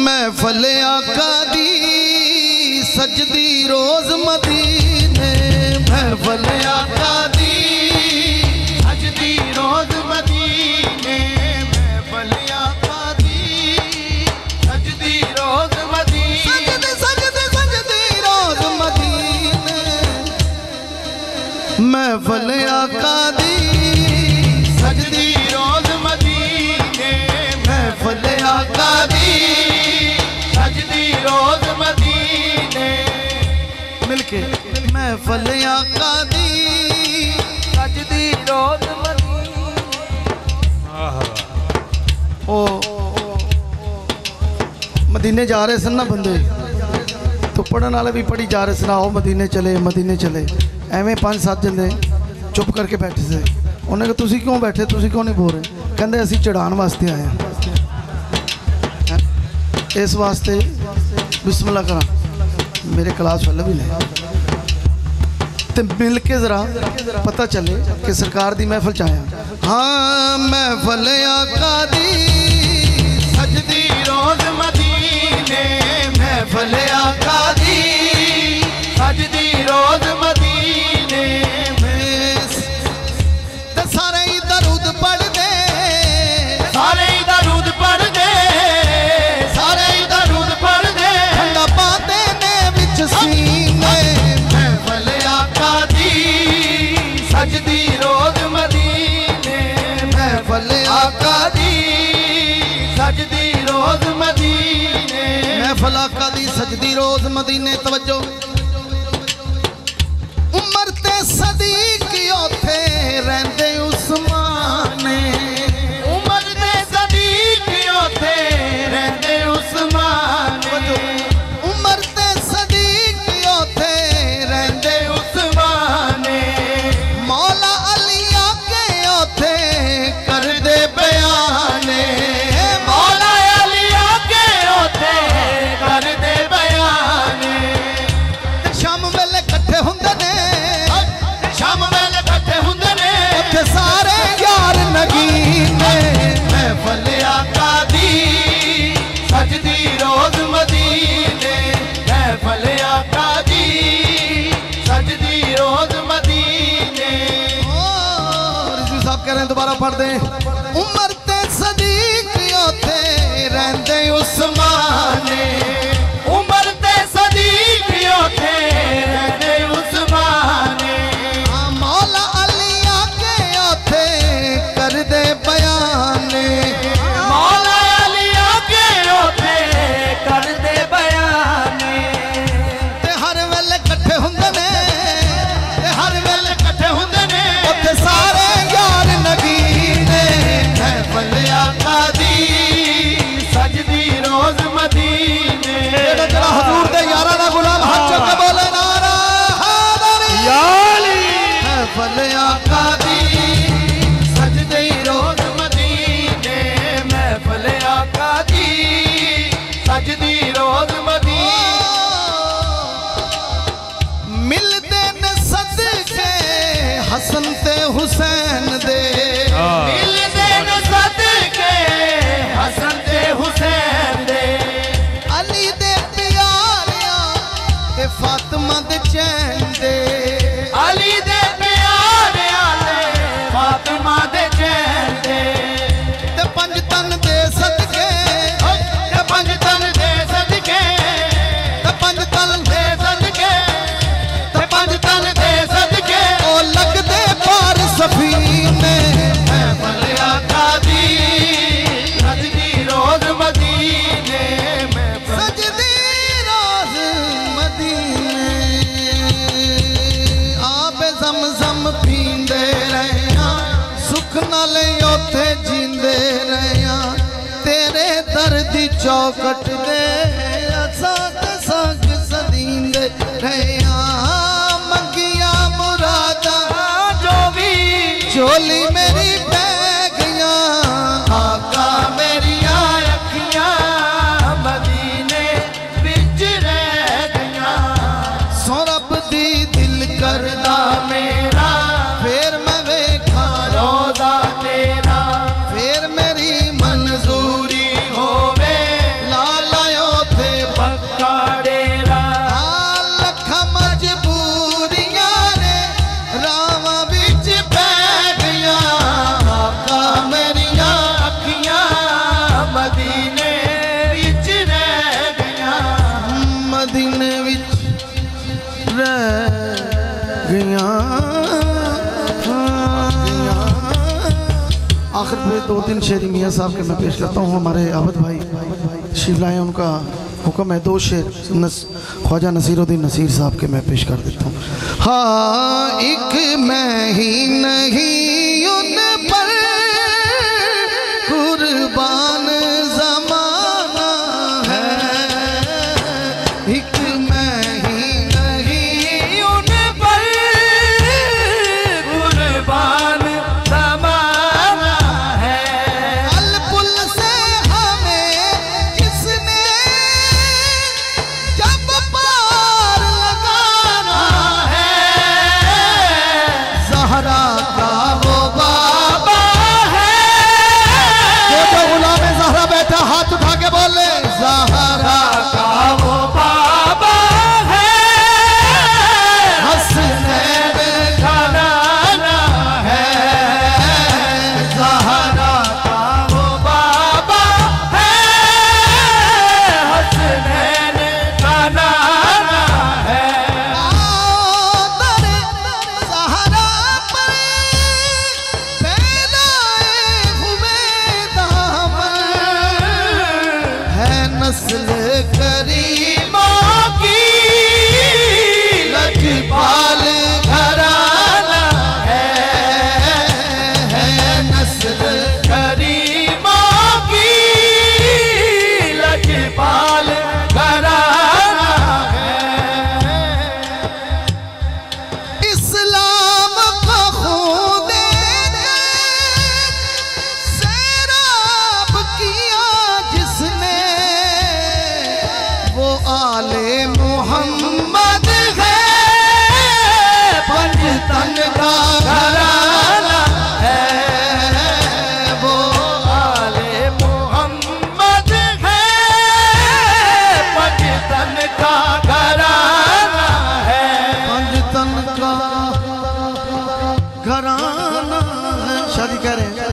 महफल आका दी सजदी रोज मदीने, महफल आका दी सजदी रोज मदीने, महफल आका दी सजदी रोज मदीने, सजदी रोज मदीने, महफल आका दी सजदी रोज मदीने, महफल आका दी सजदी रोज मदीने, मिलके महफल आका दी सजदी रोज मदीने। ओ मदीने जा रहे सन ना बंदे, तो पढ़न वाले भी पढ़ी जा रहे सन, आओ मदीने चले मदीने चले। एवें 5-7 जने चुप करके बैठे थे। उन्हें कहा तुसी क्यों बैठे, तुसी क्यों नहीं बोल रहे? कहते असी चढ़ाने वास्ते आए हैं, इस वास्ते बिस्मिल्लाह करा मेरे क्लास वाले भी ले तो मिल के जरा पता चले कि सरकार दी महफल च आया। हाँ महफल आका दी सजदी रोज मदीने, महफल आका दी सजदी रोज मदीने, ते सारे दरूद पढ़ दे, सारे दरूद पढ़ दे, सारे दरूद पढ़ दे, ठंडा पाते ने विच सीने, महफल आका दी सजदी रोज मदीने, महफल आका दी सजदी रोज मदीने, महफल आका दी सजदी रोज मदीने। तवज्जो उमर ते सदीक ओथे रहंदे उस्माने, उमर ते सदीक ओथे रहंदे उस्माने, उमर ते सदीक ओथे रहंदे उस्माने, मौला अली आके ओथे कर दे बयाने, मौला अली आके ओथे कर दे बयाने। शाम वेले इकट्ठे हुंदे ने, शाम वेले इकट्ठे हुंदे ने, उत्थे सारे यार नगीने, महफल आका दी सजदी रोज मदीने, महफल आका दी सजदी रोज मदीने। रिजवी साहब कह रहे हैं दोबारा पढ़ दें। उमर ते सदीक ओथे रहंदे उस्माने, उमर ते सदीक ओथे रहंदे उस्माने, मौला अली आके ओथे कर दे बयाने, मौला अली आके ओथे कर दे बयाने। ते हर वेले इकट्ठे हुंदे ने, ते हर वेले इकट्ठे हुंदे ने, उत्थे सारे यार नगीने, महफल आका दी सजदी रोज मदीने। जरा हजूर दे यारा दा गुलाम हाथ चुक के बोले नारा हैदरी या अली, महफल आका दी सजदी रोज मदीने, महफल आका दी सजदी रोज मदीने। मिलदे ने सदके हसन ते हुसैन दे, मिलदे ने सदके हसन ते हुसैन दे, अली दे प्यारिया ते फातिमा दे चैन दे, अली दे प्यारिया ते फातिमा दे चैन दे, ते पंज तन दे सदके, ते पंज तन दे सदके, ते पंज तन दे सदके, ते पंज तन दे सदके, ओ लगदे पार सफीने, महफल आका दी सजदी रोज मदीने, सजदी रोज मदीने। आबे ज़मज़म पींदे रहिया, सुख नाले ओथे जींदे रहिया, तेरे दर दी चौकट दे असां ते संग सदींदे रहिया, मंगिया मुरादा जो भी झोली मेरी पै गईया, आका मेरिया अखियां मदीने विच रह गईया, रह गया। आखिर पे 2-3 शेर मियाँ साहब के मैं पेश करता हूँ। हमारे आबद भाई शिवलाएँ, उनका हुक्म है 2 शेर ख्वाजा नसीरुद्दीन नसीर साहब के मैं पेश कर देता हूँ। हाँ, एक मैं ही नहीं उन पर कुर्बान ज़माना है, एक मैं ही नहीं उन पर कुर्बान ज़माना है। अल पुल से हमें किसने जब पार लगाना है, ज़हरा का वो बाबा है। जो गुलाम ज़हरा बैठा हाथ उठा के बोले, ज़हरा का वो बाबा है, हसनैन का नाना है। ज़हरा का वो बाबा है, हसनैन का नाना है। दरे ज़हरा पर फैलाए हुए दामन है, नस्ल करीमों की लजपाल घराना है, नस्ल करीमों की लजपाल घराना है। इस्लाम का खून देकर सैराब किया जिसने, वो आले